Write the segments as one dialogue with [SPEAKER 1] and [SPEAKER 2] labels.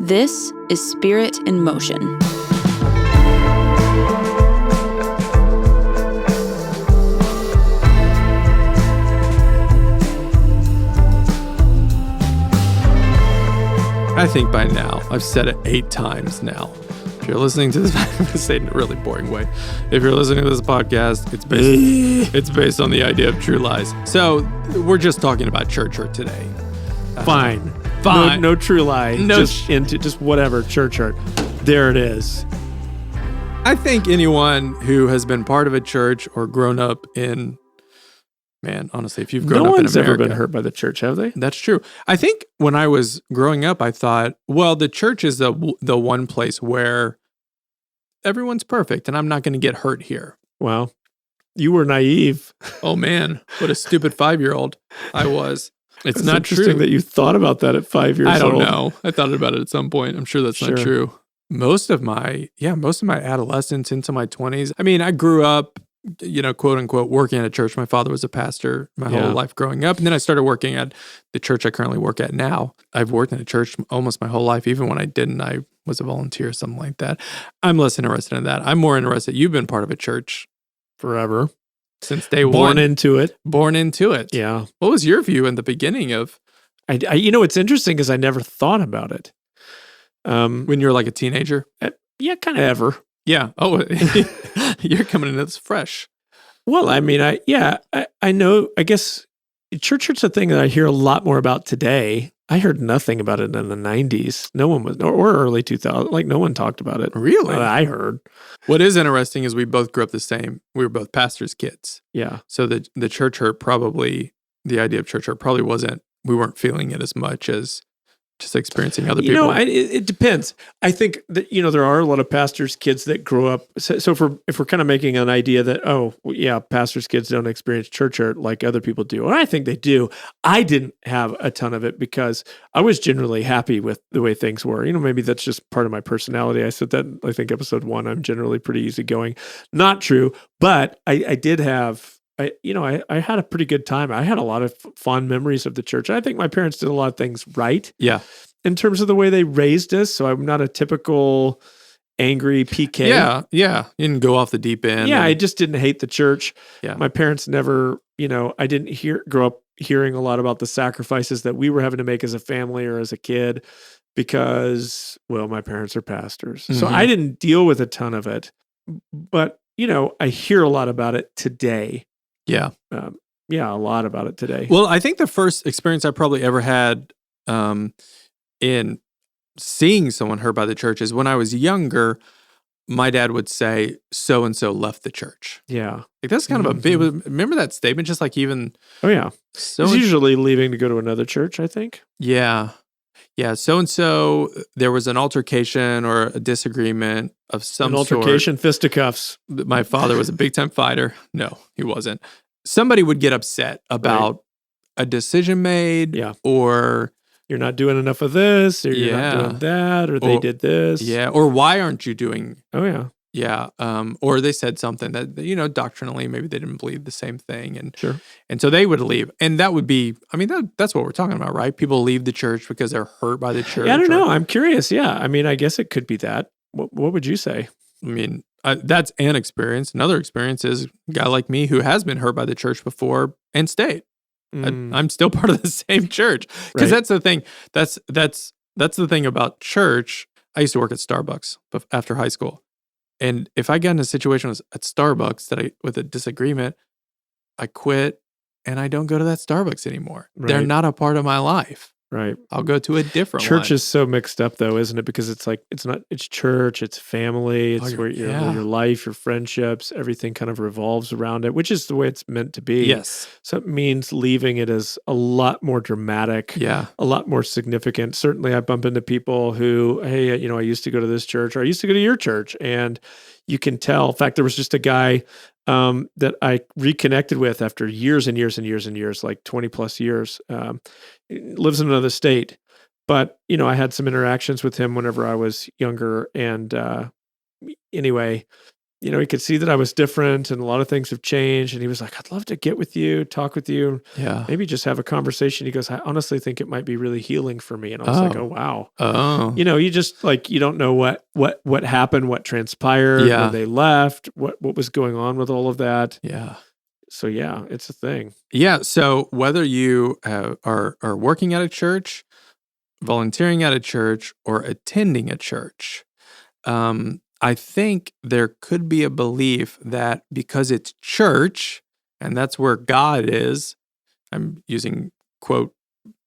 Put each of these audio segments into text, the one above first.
[SPEAKER 1] This is Spirit in Motion.
[SPEAKER 2] I think by now, I've said it 8 times now. If you're listening to this, I'm going to say it in a really boring way. If you're listening to this podcast, it's based on the idea of true lies. So we're just talking about church hurt today.
[SPEAKER 3] Fine. No true lie. Just whatever, church hurt. There it is.
[SPEAKER 2] I think anyone who has been part of a church or grown up in, man, honestly, if you've grown up in America.
[SPEAKER 3] No one's ever been hurt by the church, have they?
[SPEAKER 2] That's true. I think when I was growing up, I thought, well, the church is the one place where everyone's perfect and I'm not going to get hurt here.
[SPEAKER 3] Well, you were naive.
[SPEAKER 2] Oh, man. What a stupid 5-year-old I was. It's
[SPEAKER 3] not
[SPEAKER 2] interesting
[SPEAKER 3] true that you thought about that at 5 years old.
[SPEAKER 2] I don't know. I thought about it at some point. I'm sure that's not true. Most of my adolescence into my 20s. I mean, I grew up, quote unquote, working at a church. My father was a pastor my whole life growing up. And then I started working at the church I currently work at now. I've worked in a church almost my whole life. Even when I didn't, I was a volunteer or something like that. I'm less interested in that. I'm more interested. You've been part of a church
[SPEAKER 3] forever.
[SPEAKER 2] Since day one.
[SPEAKER 3] Born into it.
[SPEAKER 2] Yeah. What was your view in the beginning of?
[SPEAKER 3] It's interesting because I never thought about it.
[SPEAKER 2] When you were like a teenager?
[SPEAKER 3] Yeah, kind of ever.
[SPEAKER 2] Yeah. Oh, you're coming in this fresh.
[SPEAKER 3] Well, I mean, I know, I guess church hurt's a thing that I hear a lot more about today. I heard nothing about it in the 90s. No one was, or early 2000s. Like, no one talked about it.
[SPEAKER 2] Really?
[SPEAKER 3] I heard.
[SPEAKER 2] What is interesting is we both grew up the same. We were both pastors' kids.
[SPEAKER 3] Yeah.
[SPEAKER 2] So the church hurt the idea of church hurt probably we weren't feeling it as much as just experiencing other people.
[SPEAKER 3] It depends. I think that, there are a lot of pastors' kids that grow up. So if we're kind of making an idea that, pastors' kids don't experience church hurt like other people do. And I think they do. I didn't have a ton of it because I was generally happy with the way things were. Maybe that's just part of my personality. I said that, I think, episode 1, I'm generally pretty easygoing. Not true, but I did have, I had a pretty good time. I had a lot of fond memories of the church. I think my parents did a lot of things right.
[SPEAKER 2] Yeah.
[SPEAKER 3] In terms of the way they raised us. So I'm not a typical angry PK.
[SPEAKER 2] Yeah. Yeah. You didn't go off the deep end.
[SPEAKER 3] Yeah. I just didn't hate the church.
[SPEAKER 2] Yeah.
[SPEAKER 3] My parents never, I didn't grow up hearing a lot about the sacrifices that we were having to make as a family or as a kid because, well, my parents are pastors. Mm-hmm. So I didn't deal with a ton of it, but, I hear a lot about it today.
[SPEAKER 2] Yeah.
[SPEAKER 3] A lot about it today.
[SPEAKER 2] Well, I think the first experience I probably ever had in seeing someone hurt by the church is when I was younger, my dad would say, so-and-so left the church.
[SPEAKER 3] Yeah.
[SPEAKER 2] Like that's kind of a big, remember that statement? Just like even...
[SPEAKER 3] Oh, yeah. He's usually leaving to go to another church, I think.
[SPEAKER 2] Yeah. Yeah, so-and-so, there was an altercation or a disagreement of some sort.
[SPEAKER 3] An altercation, fisticuffs.
[SPEAKER 2] My father was a big-time fighter. No, he wasn't. Somebody would get upset about a decision made or...
[SPEAKER 3] You're not doing enough of this, or you're not doing that, or they did this.
[SPEAKER 2] Yeah, or why aren't you doing...
[SPEAKER 3] Oh, yeah.
[SPEAKER 2] Yeah, or they said something that, doctrinally, maybe they didn't believe the same thing. And
[SPEAKER 3] sure.
[SPEAKER 2] And so they would leave. And that would be, that's what we're talking about, right? People leave the church because they're hurt by the church.
[SPEAKER 3] Yeah, I don't know. I'm curious. Yeah. I guess it could be that. What would you say?
[SPEAKER 2] That's an experience. Another experience is a guy like me who has been hurt by the church before and stayed. I'm still part of the same church. Because that's the thing. That's the thing about church. I used to work at Starbucks after high school. And if I got in a situation at Starbucks with a disagreement, I quit and I don't go to that Starbucks anymore. Right. They're not a part of my life.
[SPEAKER 3] Right.
[SPEAKER 2] I'll go to a different
[SPEAKER 3] church
[SPEAKER 2] one.
[SPEAKER 3] Is so mixed up though, isn't it? Because it's church, it's family, it's where your life, your friendships, everything kind of revolves around it, which is the way it's meant to be.
[SPEAKER 2] Yes.
[SPEAKER 3] So it means leaving it is a lot more dramatic, a lot more significant. Certainly I bump into people who, hey, I used to go to this church or I used to go to your church, and you can tell. In fact, there was just a guy that I reconnected with after years and years and years and years, like 20 plus years, lives in another state. But, I had some interactions with him whenever I was younger. And anyway, he could see that I was different and a lot of things have changed. And he was like, I'd love to get with you, talk with you,
[SPEAKER 2] Yeah.
[SPEAKER 3] maybe just have a conversation. He goes, I honestly think it might be really healing for me. And I was like, oh, wow.
[SPEAKER 2] Oh.
[SPEAKER 3] You just like, you don't know what happened, what transpired when they left, what was going on with all of that.
[SPEAKER 2] Yeah.
[SPEAKER 3] So yeah, it's a thing.
[SPEAKER 2] Yeah. So whether you are working at a church, volunteering at a church, or attending a church, I think there could be a belief that because it's church and that's where God is, I'm using quote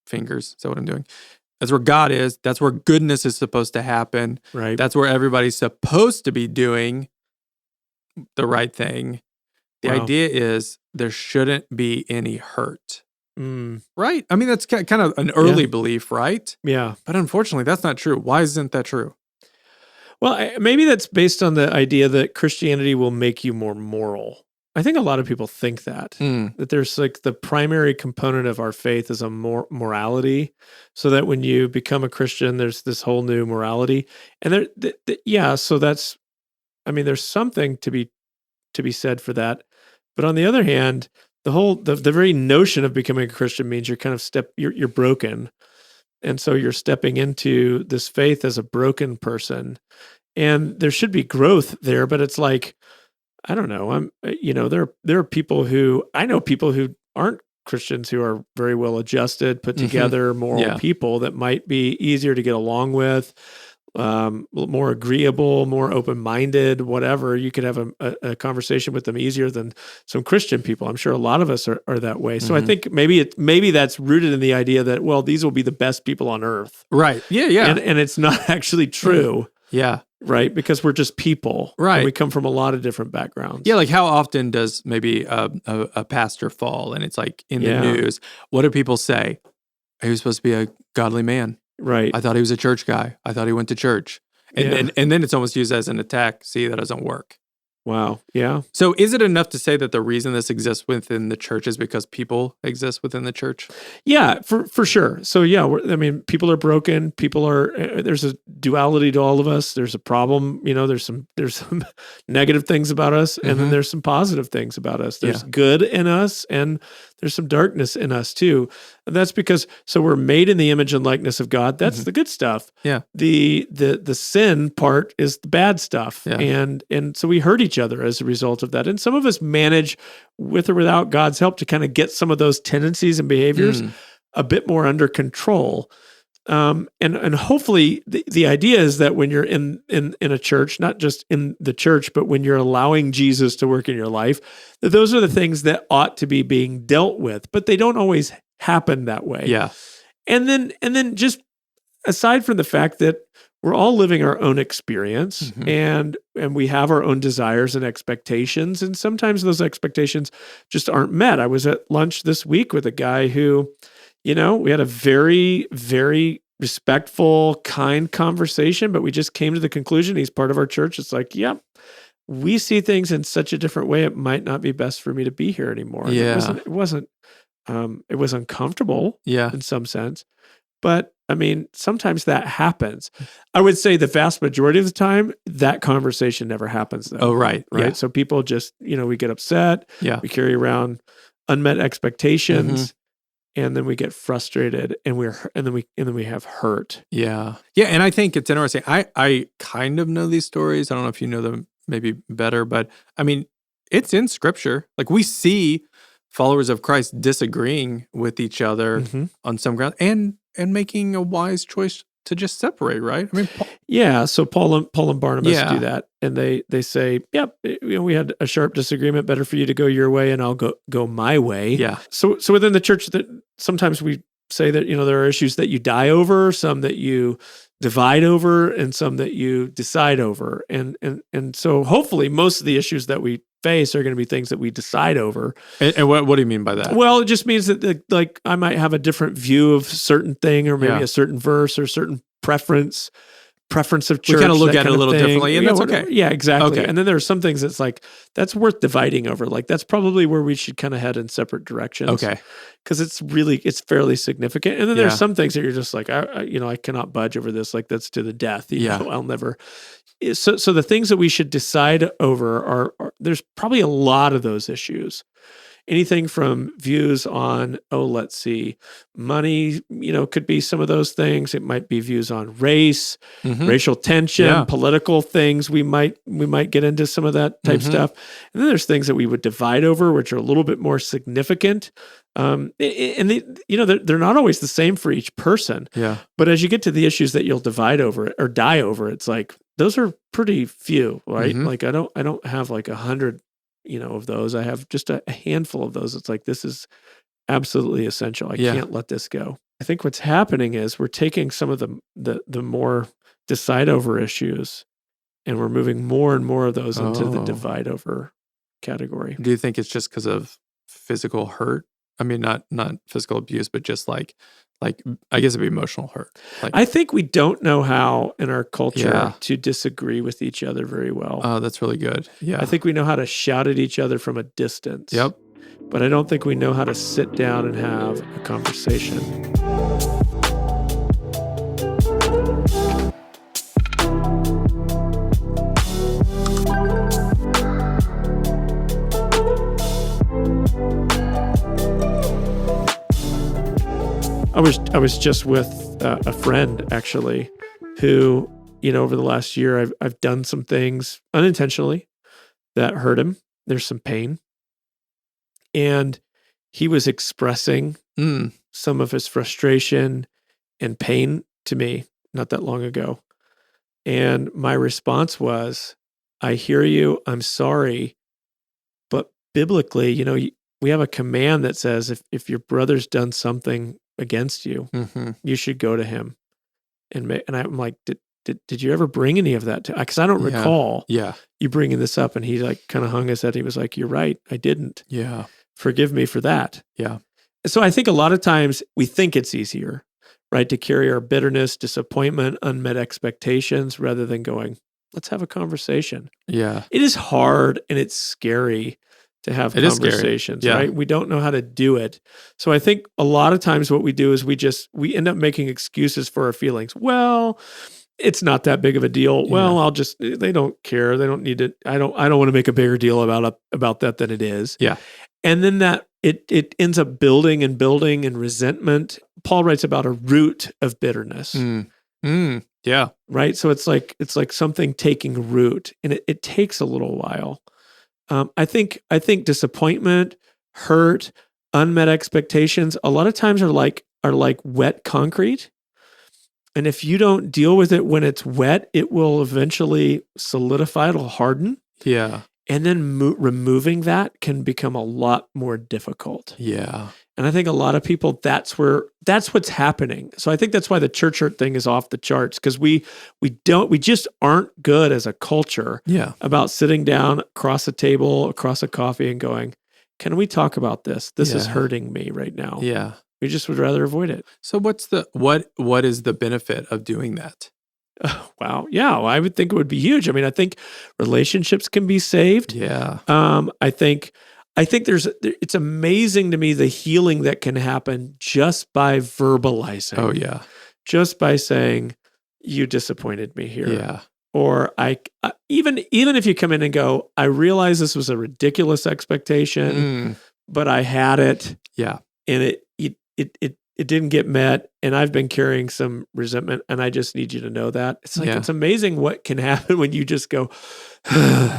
[SPEAKER 2] fingers. Is that what I'm doing? That's where God is. That's where goodness is supposed to happen.
[SPEAKER 3] Right.
[SPEAKER 2] That's where everybody's supposed to be doing the right thing. The idea is there shouldn't be any hurt. Right? I mean, that's kind of an early belief, right?
[SPEAKER 3] Yeah.
[SPEAKER 2] But unfortunately, that's not true. Why isn't that true?
[SPEAKER 3] Well, maybe that's based on the idea that Christianity will make you more moral. I think a lot of people think that there's like the primary component of our faith is a morality, so that when you become a Christian, there's this whole new morality. And so that's, I mean, there's something to be said for that. But on the other hand, the very notion of becoming a Christian means you're broken. And so you're stepping into this faith as a broken person. And there should be growth there, but it's like, I don't know. There are people who aren't Christians who are very well adjusted, put together, moral people that might be easier to get along with, more agreeable, more open-minded, whatever. You could have a conversation with them easier than some Christian people. I'm sure a lot of us are that way. So I think maybe that's rooted in the idea that, well, these will be the best people on earth.
[SPEAKER 2] Right. Yeah.
[SPEAKER 3] And it's not actually true.
[SPEAKER 2] Yeah.
[SPEAKER 3] Right, because we're just people.
[SPEAKER 2] Right.
[SPEAKER 3] And we come from a lot of different backgrounds.
[SPEAKER 2] Yeah, like how often does maybe a pastor fall and it's like in the news? What do people say? He was supposed to be a godly man.
[SPEAKER 3] Right.
[SPEAKER 2] I thought he was a church guy. I thought he went to church. And then it's almost used as an attack. See, that doesn't work.
[SPEAKER 3] Wow. Yeah.
[SPEAKER 2] So is it enough to say that the reason this exists within the church is because people exist within the church?
[SPEAKER 3] Yeah, for sure. So people are broken. There's a duality to all of us. There's a problem. There's some negative things about us, and then there's some positive things about us. There's good in us, and there's some darkness in us too. And that's because we're made in the image and likeness of God. That's the good stuff.
[SPEAKER 2] Yeah.
[SPEAKER 3] The sin part is the bad stuff.
[SPEAKER 2] Yeah.
[SPEAKER 3] And so we hurt each other as a result of that. And some of us manage with or without God's help to kind of get some of those tendencies and behaviors a bit more under control. And hopefully the idea is that when you're in a church, not just in the church, but when you're allowing Jesus to work in your life, that those are the things that ought to be being dealt with, but they don't always happen that way.
[SPEAKER 2] Yeah.
[SPEAKER 3] And then just aside from the fact that we're all living our own experience and we have our own desires and expectations, and sometimes those expectations just aren't met. I was at lunch this week with a guy who, we had a very, very respectful, kind conversation, but we just came to the conclusion he's part of our church. It's like, we see things in such a different way. It might not be best for me to be here anymore.
[SPEAKER 2] Yeah.
[SPEAKER 3] It was uncomfortable in some sense, but I mean, sometimes that happens. I would say the vast majority of the time, that conversation never happens though.
[SPEAKER 2] Oh, right.
[SPEAKER 3] Right.
[SPEAKER 2] Yeah.
[SPEAKER 3] So people just, we get upset.
[SPEAKER 2] Yeah.
[SPEAKER 3] We carry around unmet expectations. And then we get frustrated, and then we have hurt.
[SPEAKER 2] Yeah, and I think it's interesting. I kind of know these stories. I don't know if you know them maybe better, but I mean, it's in Scripture. Like we see followers of Christ disagreeing with each other on some ground, and making a wise choice to just separate. Right? I mean,
[SPEAKER 3] So Paul and Barnabas do that, and they say, "Yep, we had a sharp disagreement. Better for you to go your way, and I'll go my way."
[SPEAKER 2] Yeah.
[SPEAKER 3] So within the church, that sometimes we say that there are issues that you die over, some that you divide over, and some that you decide over, and so hopefully most of the issues that we face are going to be things that we decide over.
[SPEAKER 2] And what do you mean by that?
[SPEAKER 3] Well, it just means that like I might have a different view of certain thing, or maybe a certain verse or certain preference. preference of
[SPEAKER 2] We
[SPEAKER 3] church.
[SPEAKER 2] kind of look
[SPEAKER 3] that
[SPEAKER 2] at it
[SPEAKER 3] kind
[SPEAKER 2] a little
[SPEAKER 3] thing.
[SPEAKER 2] differently, and
[SPEAKER 3] Yeah,
[SPEAKER 2] that's
[SPEAKER 3] whatever.
[SPEAKER 2] okay.
[SPEAKER 3] Yeah, exactly.
[SPEAKER 2] Okay.
[SPEAKER 3] And then there are some things that's worth dividing over. Like that's probably where we should kind of head in separate directions.
[SPEAKER 2] Okay.
[SPEAKER 3] Because it's fairly significant. And then
[SPEAKER 2] Yeah.
[SPEAKER 3] there's some things that you're just like, I cannot budge over this. Like that's to the death. You
[SPEAKER 2] Yeah.
[SPEAKER 3] know, I'll never. So the things that we should decide over are there's probably a lot of those issues. Anything from views on, let's see, money, could be some of those things. It might be views on race, racial tension, political things. We might get into some of that type stuff. And then there's things that we would divide over, which are a little bit more significant. And they're not always the same for each person.
[SPEAKER 2] Yeah.
[SPEAKER 3] But as you get to the issues that you'll divide over or die over, it's like those are pretty few, right? Like I don't have like 100 of those. I have just a handful of those. It's like, this is absolutely essential. I can't let this go. I think what's happening is we're taking some of the more decide over issues and we're moving more and more of those into the divide over category.
[SPEAKER 2] Do you think it's just because of physical hurt? I mean, not physical abuse, but just like I guess it'd be emotional hurt. Like,
[SPEAKER 3] I think we don't know how in our culture to disagree with each other very well.
[SPEAKER 2] Oh, that's really good. Yeah.
[SPEAKER 3] I think we know how to shout at each other from a distance.
[SPEAKER 2] Yep.
[SPEAKER 3] But I don't think we know how to sit down and have a conversation. I was just with a friend actually who, over the last year, I've done some things unintentionally that hurt him. There's some pain. And he was expressing some of his frustration and pain to me not that long ago. And my response was, I hear you. I'm sorry. But biblically, we have a command that says if your brother's done something against you, you should go to him. And I'm like, did you ever bring any of that to? Because I don't recall you bringing this up. And he like kind of hung his head. He was like, you're right. I didn't.
[SPEAKER 2] Yeah.
[SPEAKER 3] Forgive me for that.
[SPEAKER 2] Yeah.
[SPEAKER 3] So I think a lot of times we think it's easier, right, to carry our bitterness, disappointment, unmet expectations rather than going, let's have a conversation.
[SPEAKER 2] Yeah.
[SPEAKER 3] It is hard and it's scary to have conversations, right? We don't know how to do it. So I think a lot of times what we do is we end up making excuses for our feelings. Well, it's not that big of a deal. Yeah. Well, they don't care. They don't need to, I don't want to make a bigger deal about that than it is.
[SPEAKER 2] Yeah.
[SPEAKER 3] And then that it ends up building and resentment. Paul writes about a root of bitterness.
[SPEAKER 2] Yeah.
[SPEAKER 3] Right. So it's like something taking root, and it takes a little while. I think disappointment, hurt, unmet expectations, a lot of times are like wet concrete. And if you don't deal with it when it's wet, it will eventually solidify, it'll harden.
[SPEAKER 2] Yeah.
[SPEAKER 3] And then removing that can become a lot more difficult.
[SPEAKER 2] Yeah.
[SPEAKER 3] And I think a lot of people, that's what's happening. So I think that's why the church hurt thing is off the charts, because we just aren't good as a culture about sitting down across a table, across a coffee and going, can we talk about this? This is hurting me right now.
[SPEAKER 2] Yeah.
[SPEAKER 3] We just would rather avoid it.
[SPEAKER 2] So what is the benefit of doing that?
[SPEAKER 3] Wow. Yeah. Well, I would think it would be huge. I mean, I think relationships can be saved.
[SPEAKER 2] Yeah.
[SPEAKER 3] I think it's amazing to me the healing that can happen just by verbalizing.
[SPEAKER 2] Oh yeah.
[SPEAKER 3] Just by saying, you disappointed me here.
[SPEAKER 2] Yeah.
[SPEAKER 3] Or even if you come in and go, I realize this was a ridiculous expectation, but I had it.
[SPEAKER 2] Yeah.
[SPEAKER 3] And it didn't get met, and I've been carrying some resentment, and I just need you to know that. It's like, it's amazing what can happen when you just go,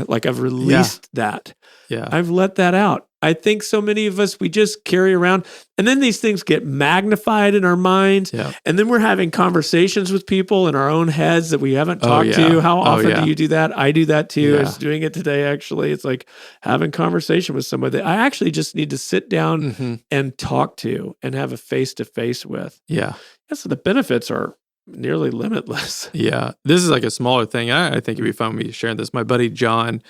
[SPEAKER 3] like, I've released that.
[SPEAKER 2] Yeah.
[SPEAKER 3] I've let that out. I think so many of us, we just carry around, and then these things get magnified in our minds.
[SPEAKER 2] Yeah.
[SPEAKER 3] And then we're having conversations with people in our own heads that we haven't talked to. How often do you do that? I do that too. I was doing it today, actually. It's like having conversation with somebody that I actually just need to sit down and talk to and have a face-to-face with.
[SPEAKER 2] Yeah.
[SPEAKER 3] So the benefits are nearly limitless.
[SPEAKER 2] Yeah. This is like a smaller thing. I think it'd be fun with me sharing this. My buddy John,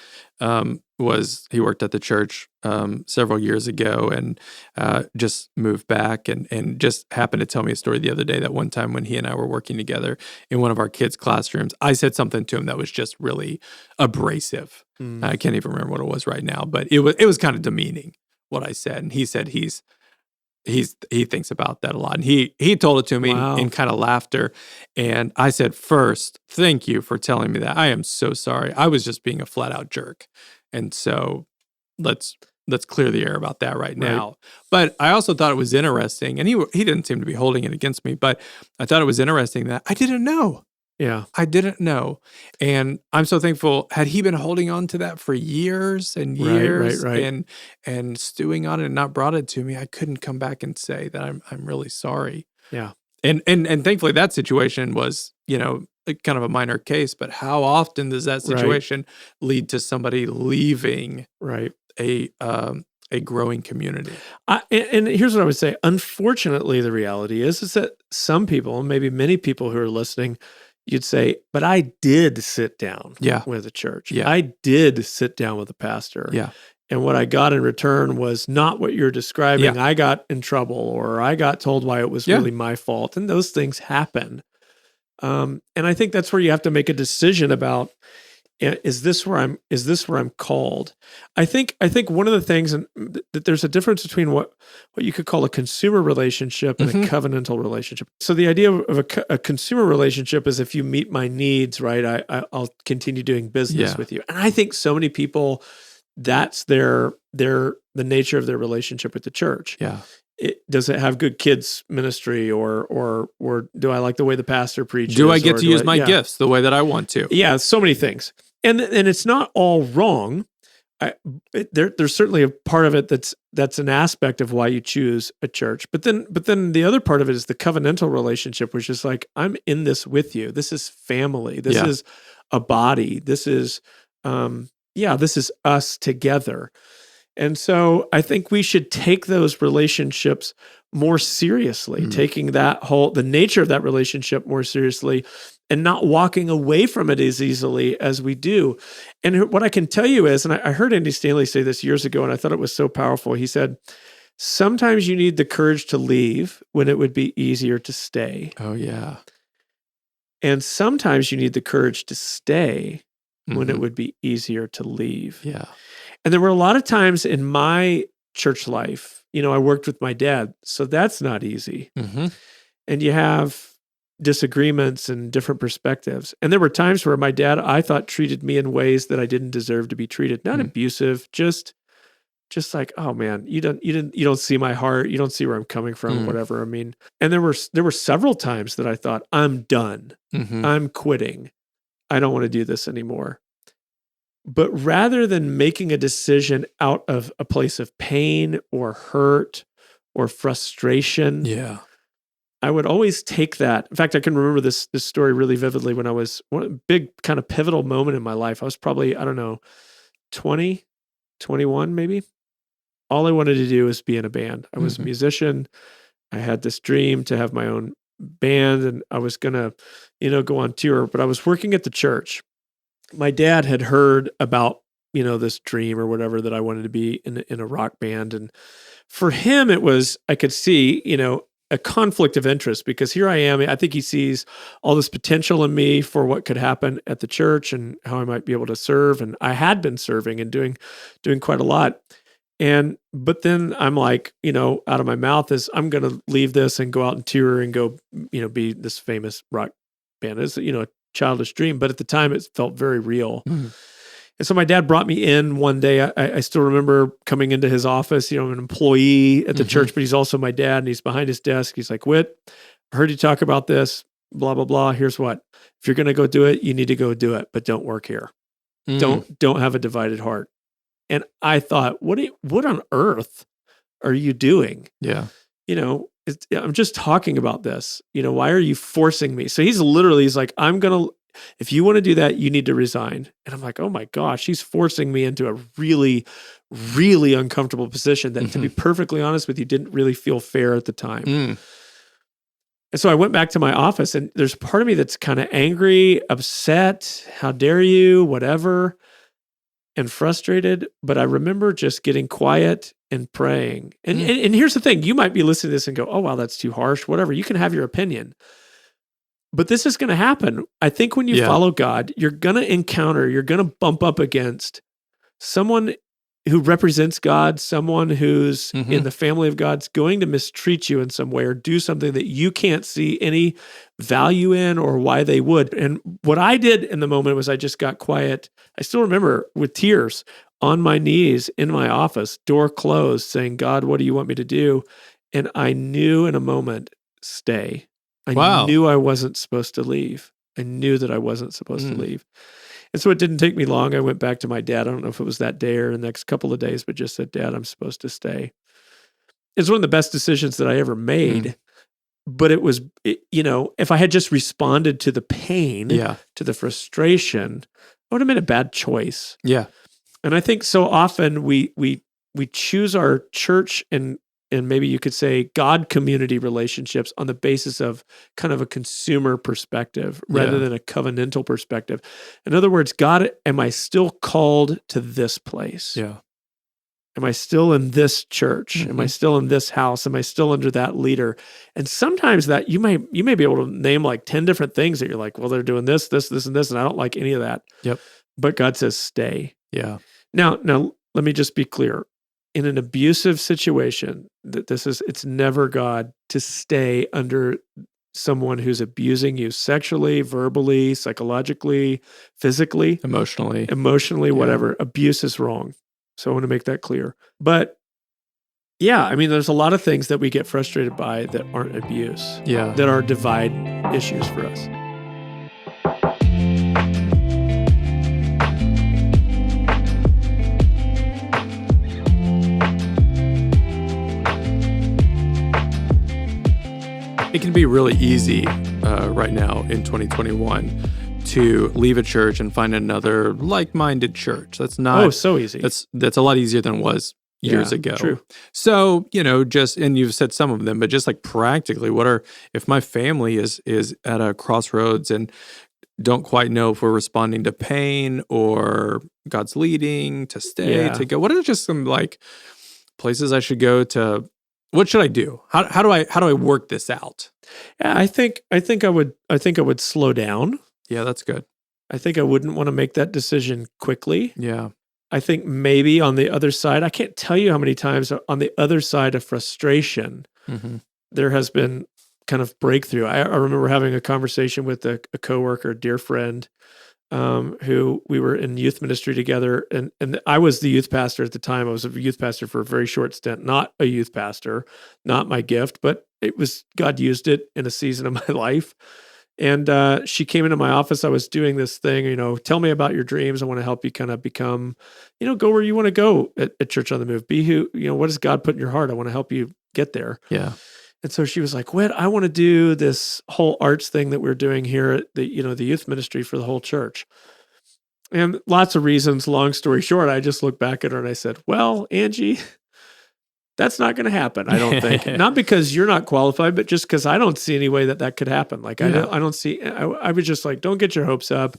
[SPEAKER 2] he worked at the church several years ago and just moved back and just happened to tell me a story the other day that one time when he and I were working together in one of our kids' classrooms, I said something to him that was just really abrasive. I can't even remember what it was right now, but it was kind of demeaning what I said. And he said he thinks about that a lot. And he told it to me in kind of laughter. And I said, first, thank you for telling me that. I am so sorry. I was just being a flat out jerk. And so let's clear the air about that right now. But I also thought it was interesting, and he didn't seem to be holding it against me, but I thought it was interesting that I didn't know.
[SPEAKER 3] Yeah.
[SPEAKER 2] I didn't know. And I'm so thankful. Had he been holding on to that for years and years and stewing on it and not brought it to me, I couldn't come back and say that I'm really sorry.
[SPEAKER 3] Yeah.
[SPEAKER 2] And thankfully that situation was, kind of a minor case, but how often does that situation lead to somebody leaving a growing community?
[SPEAKER 3] And here's what I would say. Unfortunately, the reality is that some people, maybe many people who are listening, you'd say, but I did sit down with a church.
[SPEAKER 2] Yeah.
[SPEAKER 3] I did sit down with a pastor.
[SPEAKER 2] Yeah.
[SPEAKER 3] And what I got in return was not what you're describing.
[SPEAKER 2] Yeah.
[SPEAKER 3] I got in trouble or I got told why it was really my fault. And those things happen. And I think that's where you have to make a decision about, is this where I'm called? I think one of the things, and that there's a difference between what you could call a consumer relationship and a covenantal relationship. So the idea of a consumer relationship is if you meet my needs, right, I'll continue doing business with you. And I think so many people, that's the nature of their relationship with the church.
[SPEAKER 2] Yeah.
[SPEAKER 3] Does it have good kids ministry or do I like the way the pastor preaches?
[SPEAKER 2] Do I get to use my gifts the way that I want to?
[SPEAKER 3] Yeah, so many things. And it's not all wrong. There's certainly a part of it that's an aspect of why you choose a church. But then the other part of it is the covenantal relationship, which is like, I'm in this with you. This is family. This is a body. This is this is us together. And so I think we should take those relationships more seriously, taking the nature of that relationship more seriously and not walking away from it as easily as we do. And what I can tell you is, and I heard Andy Stanley say this years ago, and I thought it was so powerful. He said, sometimes you need the courage to leave when it would be easier to stay.
[SPEAKER 2] Oh, yeah.
[SPEAKER 3] And sometimes you need the courage to stay when it would be easier to leave.
[SPEAKER 2] Yeah.
[SPEAKER 3] And there were a lot of times in my church life, I worked with my dad, so that's not easy. And you have disagreements and different perspectives. And there were times where my dad, I thought, treated me in ways that I didn't deserve to be treated. Not abusive, just like, oh man, you don't see my heart, you don't see where I'm coming from, whatever. I mean, and there were several times that I thought, I'm done. I'm quitting. I don't want to do this anymore. But rather than making a decision out of a place of pain or hurt or frustration, I would always take that. In fact, I can remember this story really vividly when I was a big kind of pivotal moment in my life. I was probably, 20, 21 maybe. All I wanted to do was be in a band. I was a musician. I had this dream to have my own band and I was going to, go on tour, but I was working at the church. My dad had heard about, this dream or whatever that I wanted to be in a rock band. And for him, it was, I could see, a conflict of interest because here I am. I think he sees all this potential in me for what could happen at the church and how I might be able to serve. And I had been serving and doing quite a lot. But then I'm like, out of my mouth is I'm going to leave this and go out and tour and go, be this famous rock band. It's, a childish dream, but at the time it felt very real. And so my dad brought me in one day. I still remember coming into his office, I'm an employee at the church, but he's also my dad and he's behind his desk. He's like, Whit, I heard you talk about this, blah, blah, blah. Here's what, if you're going to go do it, you need to go do it, but don't work here. Don't have a divided heart. And I thought, what on earth are you doing?
[SPEAKER 2] Yeah.
[SPEAKER 3] I'm just talking about this. Why are you forcing me? So he's like, if you want to do that, you need to resign. And I'm like, oh my gosh, he's forcing me into a really, really uncomfortable position that, to be perfectly honest with you, didn't really feel fair at the time. And so I went back to my office and there's part of me that's kind of angry, upset. How dare you, whatever. and frustrated, but I remember just getting quiet and praying. And here's the thing, you might be listening to this and go, oh, wow, that's too harsh, whatever. You can have your opinion. But this is going to happen. I think when you follow God, you're going to bump up against someone who represents God, someone who's in the family of God's going to mistreat you in some way or do something that you can't see any value in or why they would. And what I did in the moment was I just got quiet. I still remember with tears on my knees in my office, door closed, saying, God, what do you want me to do? And I knew in a moment, stay. I knew I wasn't supposed to leave. I knew that I wasn't supposed to leave. And so it didn't take me long. I went back to my dad. I don't know if it was that day or the next couple of days, but just said, Dad, I'm supposed to stay. It's one of the best decisions that I ever made. But it was, if I had just responded to the pain, to the frustration, I would have made a bad choice.
[SPEAKER 2] Yeah.
[SPEAKER 3] And I think so often we choose our church and maybe you could say God community relationships on the basis of kind of a consumer perspective rather than a covenantal perspective. In other words, God, am I still called to this place?
[SPEAKER 2] Yeah.
[SPEAKER 3] Am I still in this church? Am I still in this house? Am I still under that leader? And sometimes that you may be able to name like 10 different things that you're like, well, they're doing this, this, this, and this, and I don't like any of that.
[SPEAKER 2] Yep.
[SPEAKER 3] But God says, stay.
[SPEAKER 2] Yeah.
[SPEAKER 3] Now, let me just be clear. In an abusive situation, it's never God to stay under someone who's abusing you sexually, verbally, psychologically, physically, emotionally, whatever. Abuse is wrong. So I want to make that clear. But yeah, I mean, there's a lot of things that we get frustrated by that aren't abuse, that are divide issues for us.
[SPEAKER 2] It can be really easy right now in 2021 to leave a church and find another like-minded church. That's not
[SPEAKER 3] so easy.
[SPEAKER 2] That's a lot easier than it was years ago.
[SPEAKER 3] True.
[SPEAKER 2] So, and you've said some of them, but just like practically, if my family is at a crossroads and don't quite know if we're responding to pain or God's leading to stay, to go, what are just some like places I should go to? What should I do? How do I work this out?
[SPEAKER 3] Yeah, I think I would slow down.
[SPEAKER 2] Yeah, that's good.
[SPEAKER 3] I think I wouldn't want to make that decision quickly.
[SPEAKER 2] Yeah.
[SPEAKER 3] I think maybe on the other side, I can't tell you how many times on the other side of frustration, there has been kind of breakthrough. I remember having a conversation with a coworker, a dear friend, who we were in youth ministry together. And I was the youth pastor at the time. I was a youth pastor for a very short stint, not a youth pastor, not my gift, but it was, God used it in a season of my life. And she came into my office. I was doing this thing, tell me about your dreams. I want to help you kind of become, go where you want to go at Church on the Move. Be who, what does God put in your heart? I want to help you get there.
[SPEAKER 2] Yeah.
[SPEAKER 3] And so she was like, Whit, I want to do this whole arts thing that we're doing here at the youth ministry for the whole church. And lots of reasons, long story short, I just looked back at her and I said, well, Angie, that's not going to happen, I don't think. Not because you're not qualified, but just because I don't see any way that could happen. Like, I don't see, I was just like, don't get your hopes up.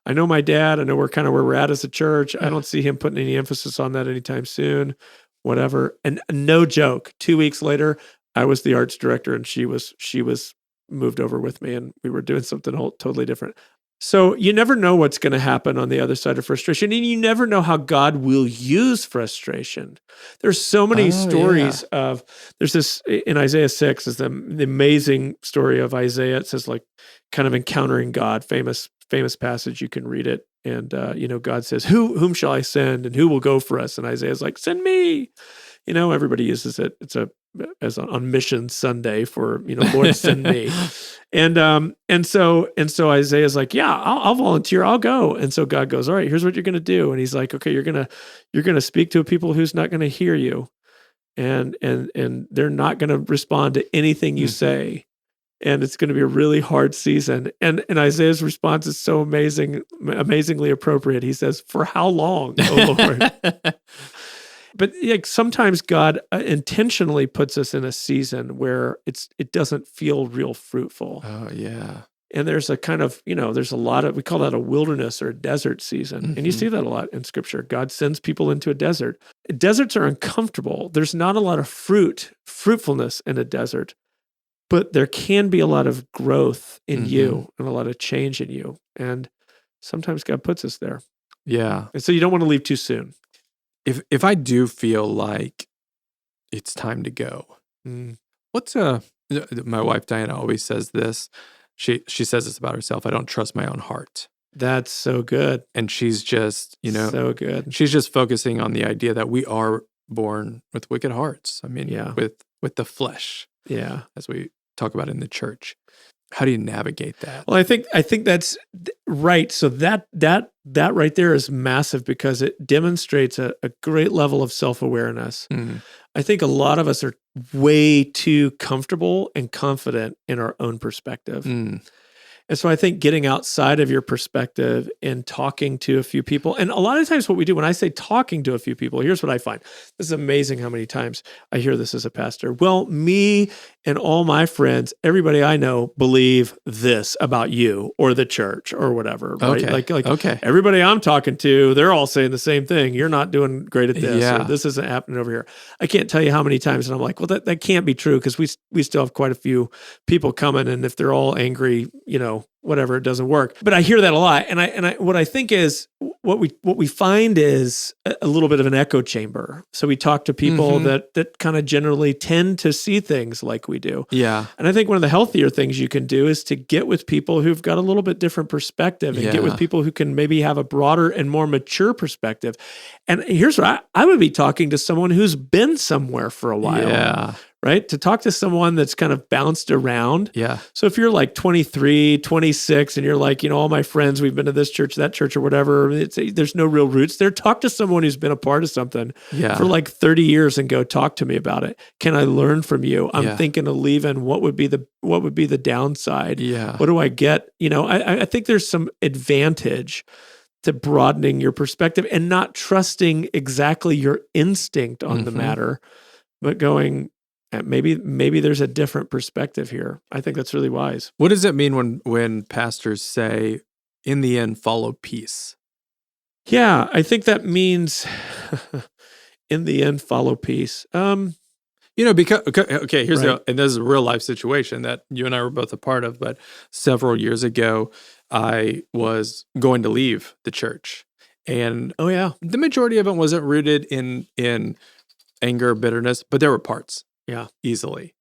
[SPEAKER 3] I know my dad, I know we're kind of where we're at as a church. I don't see him putting any emphasis on that anytime soon, whatever. And no joke, 2 weeks later, I was the arts director and she was moved over with me and we were doing something totally different. So you never know what's going to happen on the other side of frustration, and you never know how God will use frustration. There's so many stories of, there's this in Isaiah 6 is the amazing story of Isaiah. It says like kind of encountering God, famous passage. You can read it. And, God says, whom shall I send and who will go for us? And Isaiah's like, send me. Everybody uses it. It's on Mission Sunday for, Lord, send me. And so Isaiah's like, yeah, I'll volunteer. I'll go. And so God goes, all right, here's what you're going to do. And he's like, okay, you're going to speak to a people who's not going to hear you. And they're not going to respond to anything you say. And it's going to be a really hard season. And Isaiah's response is so amazingly appropriate. He says, for how long, O Lord? But sometimes God intentionally puts us in a season where it doesn't feel real fruitful.
[SPEAKER 2] Oh, yeah.
[SPEAKER 3] And there's a kind of, there's a lot of, we call that a wilderness or a desert season. And you see that a lot in scripture. God sends people into a desert. Deserts are uncomfortable. There's not a lot of fruitfulness in a desert, but there can be a lot of growth in you and a lot of change in you. And sometimes God puts us there.
[SPEAKER 2] Yeah.
[SPEAKER 3] And so you don't want to leave too soon.
[SPEAKER 2] If I do feel like it's time to go, my wife Diana always says this. She says this about herself. I don't trust my own heart.
[SPEAKER 3] That's so good.
[SPEAKER 2] And she's just,
[SPEAKER 3] so good.
[SPEAKER 2] She's just focusing on the idea that we are born with wicked hearts. I mean, with the flesh.
[SPEAKER 3] Yeah.
[SPEAKER 2] As we talk about in the church. How do you navigate that?
[SPEAKER 3] Well, I think that's right. So that right there is massive because it demonstrates a great level of self-awareness. I think a lot of us are way too comfortable and confident in our own perspective. And so I think getting outside of your perspective and talking to a few people, and a lot of times what we do, when I say talking to a few people, here's what I find. This is amazing how many times I hear this as a pastor. Well, me and all my friends, everybody I know, believe this about you or the church or whatever, right?
[SPEAKER 2] Okay.
[SPEAKER 3] Everybody I'm talking to, they're all saying the same thing. You're not doing great at this.
[SPEAKER 2] Yeah.
[SPEAKER 3] Or this isn't happening over here. I can't tell you how many times, and I'm like, well, that can't be true because we still have quite a few people coming, and if they're all angry, whatever, it doesn't work. But I hear that a lot. And I what I think is what we find is a little bit of an echo chamber. So we talk to people that kind of generally tend to see things like we do.
[SPEAKER 2] Yeah.
[SPEAKER 3] And I think one of the healthier things you can do is to get with people who've got a little bit different perspective and get with people who can maybe have a broader and more mature perspective. And here's what I would be talking to someone who's been somewhere for a while.
[SPEAKER 2] Yeah.
[SPEAKER 3] Right? To talk to someone that's kind of bounced around.
[SPEAKER 2] Yeah.
[SPEAKER 3] So if you're like 23, 26, and you're like, all my friends, we've been to this church, that church, or whatever, there's no real roots there. Talk to someone who's been a part of something for like 30 years and go talk to me about it. Can I learn from you? I'm thinking of leaving. What would be the downside?
[SPEAKER 2] Yeah.
[SPEAKER 3] What do I get? I think there's some advantage to broadening your perspective and not trusting exactly your instinct on the matter, but going, maybe there's a different perspective here. I think that's really wise.
[SPEAKER 2] What does it mean when pastors say, in the end, follow peace?
[SPEAKER 3] Yeah, I think that means, in the end, follow peace.
[SPEAKER 2] Because, okay, here's and this is a real life situation that you and I were both a part of, but several years ago, I was going to leave the church. And the majority of it wasn't rooted in anger, bitterness, but there were parts.
[SPEAKER 3] Yeah.
[SPEAKER 2] Easily.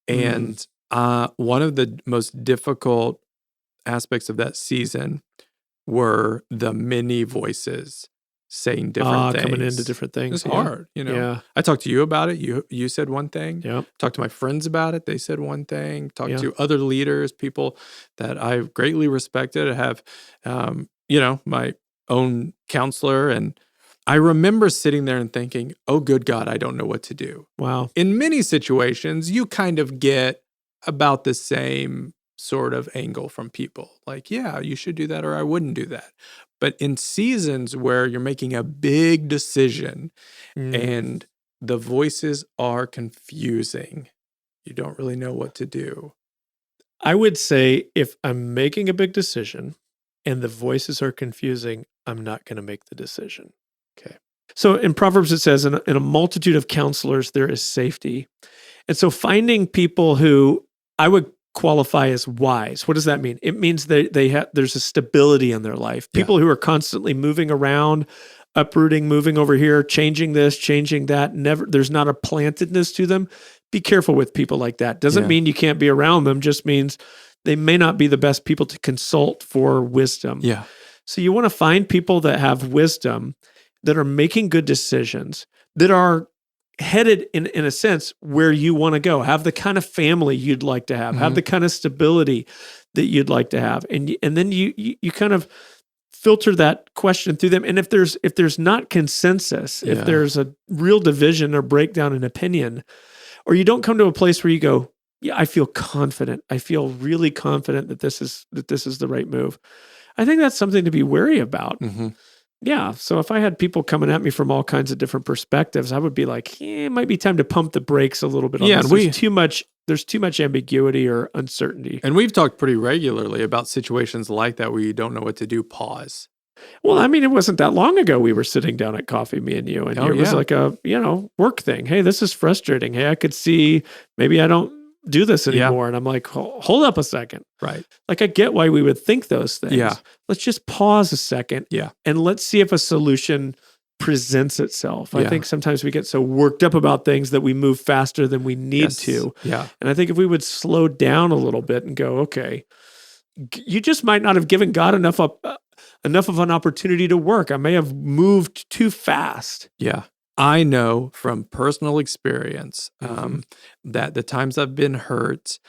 [SPEAKER 2] And one of the most difficult aspects of that season were the many voices saying different things.
[SPEAKER 3] Coming into different things.
[SPEAKER 2] It's hard,
[SPEAKER 3] Yeah.
[SPEAKER 2] I talked to you about it. You said one thing.
[SPEAKER 3] Yeah.
[SPEAKER 2] Talked to my friends about it. They said one thing. Talked to other leaders, people that I've greatly respected, have, my own counselor, and I remember sitting there and thinking, oh, good God, I don't know what to do.
[SPEAKER 3] Wow.
[SPEAKER 2] In many situations, you kind of get about the same sort of angle from people. Like, yeah, you should do that, or I wouldn't do that. But in seasons where you're making a big decision and the voices are confusing, you don't really know what to do.
[SPEAKER 3] I would say if I'm making a big decision and the voices are confusing, I'm not going to make the decision. Okay. So in Proverbs, it says, in a multitude of counselors, there is safety. And so finding people who I would qualify as wise, what does that mean? It means there's a stability in their life. People who are constantly moving around, uprooting, moving over here, changing this, changing that. There's not a plantedness to them. Be careful with people like that. Doesn't mean you can't be around them, just means they may not be the best people to consult for wisdom.
[SPEAKER 2] Yeah.
[SPEAKER 3] So you want to find people that have wisdom, that are making good decisions, that are headed in a sense where you want to go, have the kind of family you'd like to have the kind of stability that you'd like to have. And then you kind of filter that question through them. And if there's not consensus, if there's a real division or breakdown in opinion, or you don't come to a place where you go, yeah, I feel confident. I feel really confident that this is the right move. I think that's something to be wary about. Yeah. So if I had people coming at me from all kinds of different perspectives, I would be like, it might be time to pump the brakes a little bit on
[SPEAKER 2] Yeah,
[SPEAKER 3] this. There's too much ambiguity or uncertainty.
[SPEAKER 2] And we've talked pretty regularly about situations like that where you don't know what to do. Pause.
[SPEAKER 3] Well, I mean, it wasn't that long ago we were sitting down at coffee, me and you, and it was like a, work thing. Hey, this is frustrating. Hey, I could see maybe I don't do this anymore. And I'm like, hold up a second.
[SPEAKER 2] Right.
[SPEAKER 3] Like, I get why we would think those things.
[SPEAKER 2] Yeah.
[SPEAKER 3] Let's just pause a second.
[SPEAKER 2] Yeah.
[SPEAKER 3] And let's see if a solution presents itself. I think sometimes we get so worked up about things that we move faster than we need to.
[SPEAKER 2] Yeah.
[SPEAKER 3] And I think if we would slow down a little bit and go, okay, you just might not have given God enough of an opportunity to work. I may have moved too fast.
[SPEAKER 2] Yeah. I know from personal experience that the times I've been hurt,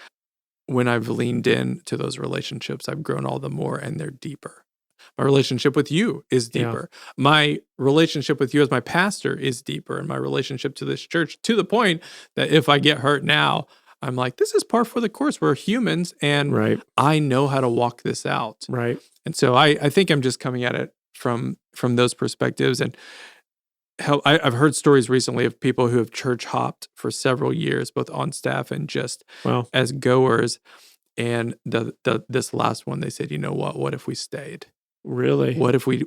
[SPEAKER 2] when I've leaned in to those relationships, I've grown all the more and they're deeper. My relationship with you is deeper. Yeah. My relationship with you as my pastor is deeper, and my relationship to this church, to the point that if I get hurt now, I'm like, this is par for the course. We're humans, and I know how to walk this out.
[SPEAKER 3] Right.
[SPEAKER 2] And so I think I'm just coming at it from those perspectives. And I've heard stories recently of people who have church hopped for several years, both on staff and just as goers. And this last one, they said, you know what? What if we stayed?
[SPEAKER 3] Really?
[SPEAKER 2] What if we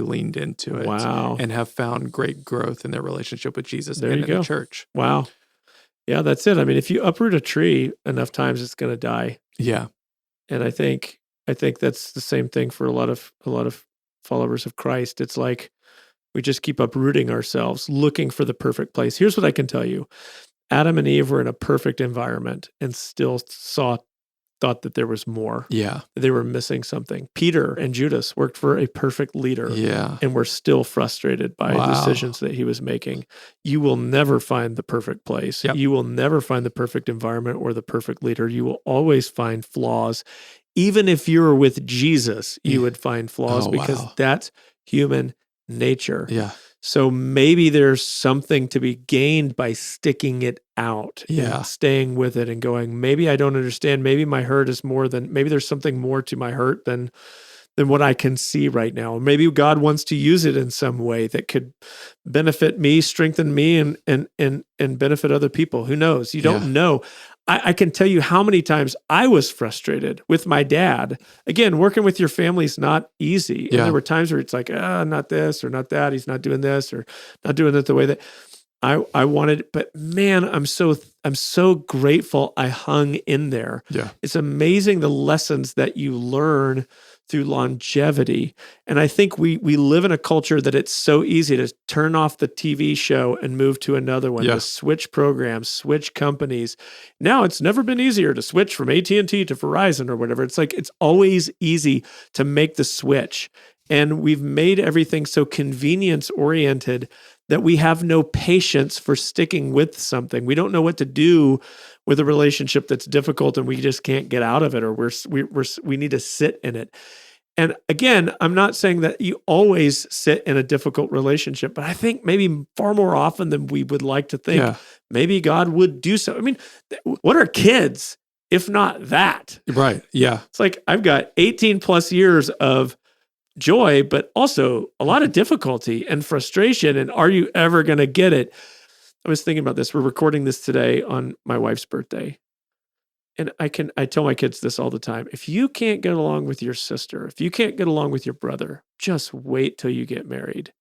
[SPEAKER 2] leaned into it?
[SPEAKER 3] Wow.
[SPEAKER 2] And have found great growth in their relationship with Jesus
[SPEAKER 3] and
[SPEAKER 2] in the church.
[SPEAKER 3] Wow. Yeah, that's it. I mean, if you uproot a tree enough times, it's going to die.
[SPEAKER 2] Yeah.
[SPEAKER 3] And I think that's the same thing for a lot of followers of Christ. It's like we just keep uprooting ourselves, looking for the perfect place. Here's what I can tell you. Adam and Eve were in a perfect environment and still thought that there was more.
[SPEAKER 2] Yeah.
[SPEAKER 3] They were missing something. Peter and Judas worked for a perfect leader.
[SPEAKER 2] Yeah.
[SPEAKER 3] And were still frustrated by decisions that he was making. You will never find the perfect place.
[SPEAKER 2] Yep.
[SPEAKER 3] You will never find the perfect environment or the perfect leader. You will always find flaws. Even if you're with Jesus, you would find flaws because that's human nature.
[SPEAKER 2] Yeah.
[SPEAKER 3] So maybe there's something to be gained by sticking it out and staying with it and going, maybe I don't understand. Maybe my hurt is maybe there's something more to my hurt than what I can see right now. Maybe God wants to use it in some way that could benefit me, strengthen me, and benefit other people. Who knows? You don't know. I can tell you how many times I was frustrated with my dad. Again, working with your family is not easy. And there were times where it's like, not this or not that. He's not doing this or not doing it the way that I wanted. But man, I'm so grateful I hung in there.
[SPEAKER 2] Yeah.
[SPEAKER 3] It's amazing the lessons that you learn through longevity. And I think we live in a culture that it's so easy to turn off the TV show and move to another one, to switch programs, switch companies. Now it's never been easier to switch from AT&T to Verizon or whatever. It's like, it's always easy to make the switch. And we've made everything so convenience oriented that we have no patience for sticking with something. We don't know what to do with a relationship that's difficult and we just can't get out of it, or we need to sit in it. And again, I'm not saying that you always sit in a difficult relationship, but I think maybe far more often than we would like to think, maybe God would do so. I mean, what are kids if not that?
[SPEAKER 2] Right. Yeah.
[SPEAKER 3] It's like I've got 18 plus years of joy, but also a lot of difficulty and frustration. And are you ever going to get it? I was thinking about this. We're recording this today on my wife's birthday. And I tell my kids this all the time. If you can't get along with your sister, if you can't get along with your brother, just wait till you get married.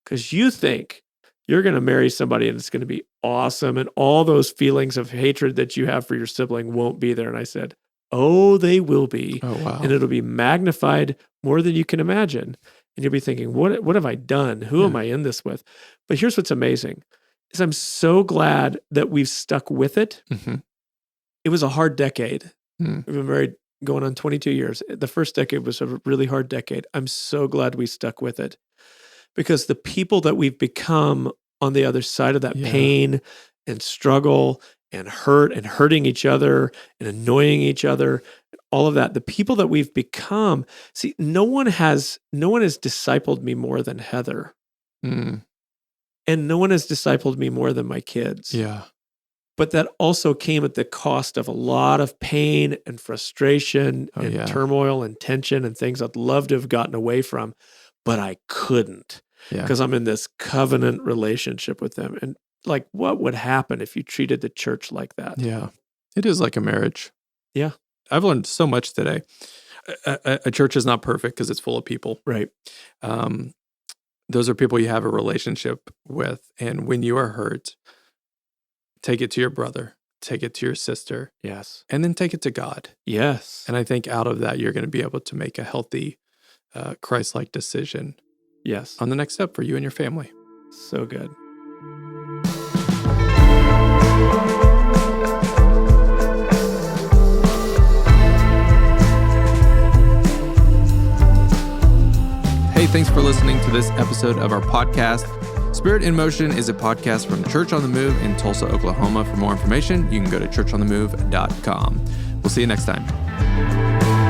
[SPEAKER 3] Because you think you're going to marry somebody and it's going to be awesome. And all those feelings of hatred that you have for your sibling won't be there. And I said, oh, they will be.
[SPEAKER 2] Oh, wow.
[SPEAKER 3] And it'll be magnified more than you can imagine. And you'll be thinking, what have I done? Who am I in this with? But here's what's amazing is I'm so glad that we've stuck with it.
[SPEAKER 2] Mm-hmm.
[SPEAKER 3] It was a hard decade. We've been married going on 22 years. The first decade was a really hard decade. I'm so glad we stuck with it because the people that we've become on the other side of that pain and struggle and hurt and hurting each other and annoying each other, and all of that, the people that we've become, see, no one has discipled me more than Heather. And no one has discipled me more than my kids.
[SPEAKER 2] Yeah.
[SPEAKER 3] But that also came at the cost of a lot of pain and frustration and turmoil and tension and things I'd love to have gotten away from. but I couldn't
[SPEAKER 2] Yeah.
[SPEAKER 3] because I'm in this covenant relationship with them. And like, what would happen if you treated the church like that?
[SPEAKER 2] Yeah. It is like a marriage.
[SPEAKER 3] Yeah.
[SPEAKER 2] I've learned so much today. A church is not perfect because it's full of people.
[SPEAKER 3] Right.
[SPEAKER 2] Those are people you have a relationship with. And when you are hurt, take it to your brother, take it to your sister,
[SPEAKER 3] Yes.
[SPEAKER 2] and then take it to God.
[SPEAKER 3] Yes.
[SPEAKER 2] And I think out of that, you're going to be able to make a healthy, Christ-like decision
[SPEAKER 3] Yes.
[SPEAKER 2] on the next step for you and your family.
[SPEAKER 3] So good.
[SPEAKER 2] Hey, thanks for listening to this episode of our podcast. Spirit in Motion is a podcast from Church on the Move in Tulsa, Oklahoma. For more information, you can go to churchonthemove.com. We'll see you next time.